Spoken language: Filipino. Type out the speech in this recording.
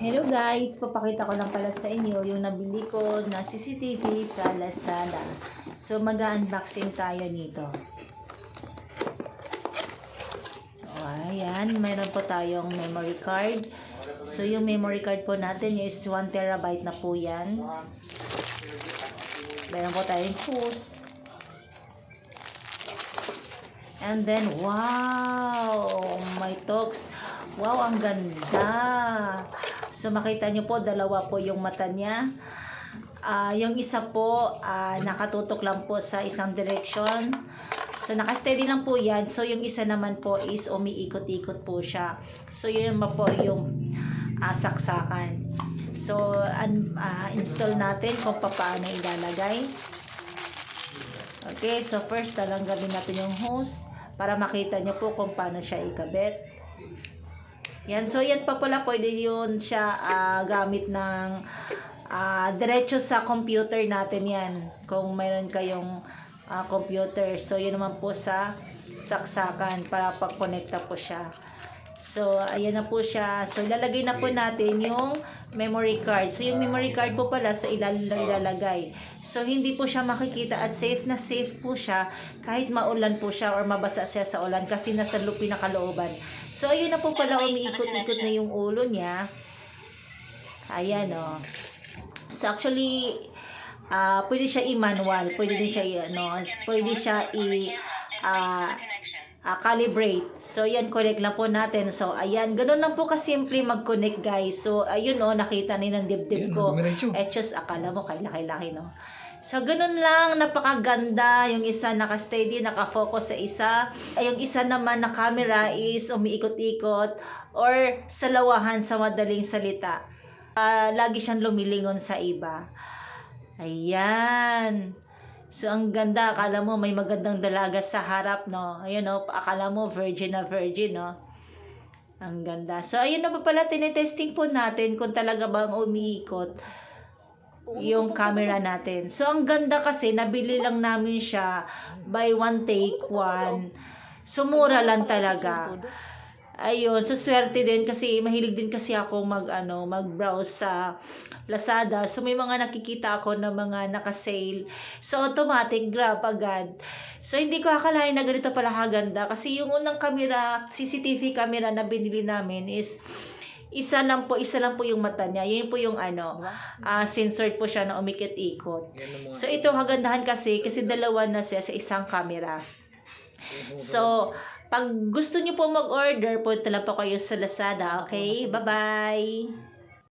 Hello guys, papakita ko lang pala sa inyo yung nabili ko na CCTV sa Lazada. So mag-unboxing tayo nito. O, ayan, mayroon po tayong memory card. So yung memory card po natin is 1 terabyte na po yan. Mayroon po tayong fuse. And then, wow! My talks. Wow, ang ganda! So, makita nyo po, dalawa po yung mata niya. Yung isa po, nakatutok lang po sa isang direction. So, naka-steady lang po yan. So, yung isa naman po is umiikot-ikot po siya. So, yun naman po yung saksakan. So, install natin kung paano ilalagay. Okay, so first talanggalin natin yung hose para makita nyo po kung paano siya ikabit. Yan, so yan pa pala pwede yun siya gamit ng diretso sa computer natin yan. Kung mayroon kayong computer. So yun naman po sa saksakan para pag-connecta po siya. So ayan na po siya. So ilalagay na po natin yung memory card. So yung memory card po pala sa ilalagay. So hindi po siya makikita at safe na safe po siya kahit maulan po siya or mabasa siya sa ulan kasi nasa pinakalooban. So ayun na po pala, umiikot-ikot na yung ulo niya. Ayan o. So actually pwede siya i-manual, pwede din siya pwede siya calibrate. So yan, connect lang po natin. So ayan, ganoon lang po kasimple mag-connect guys. So ayun o, nakita ni ng dibdib ko. Just akala mo kay laki-laki no. So, ganun lang, napakaganda. Yung isa naka-steady, naka-focus sa isa. Yung isa naman na camera is umiikot-ikot or salawahan sa madaling salita. Lagi siyang lumilingon sa iba. Ayan. So, ang ganda. Akala mo may magandang dalaga sa harap, no? Ayun, no? Akala mo virgin na virgin, no? Ang ganda. So, ayun na pa pala, tinetesting po natin kung talaga bang umiikot yung camera natin. So, ang ganda kasi, nabili lang namin siya by one take one. So, mura lang talaga. Ayun, so swerte din kasi mahilig din kasi ako mag-browse sa Lazada. So, may mga nakikita ako na mga naka-sale. So, automatic grab agad. So, hindi ko akalain na ganito pala kaganda kasi yung unang camera, CCTV camera na binili namin is isa lang po yung mata niya. Yun po yung censored po siya na umikot-ikot. So ito kagandahan kasi dalawa na siya sa isang camera. So pag gusto niyo po mag-order, punta lang po kayo sa Lazada. Okay? Bye-bye!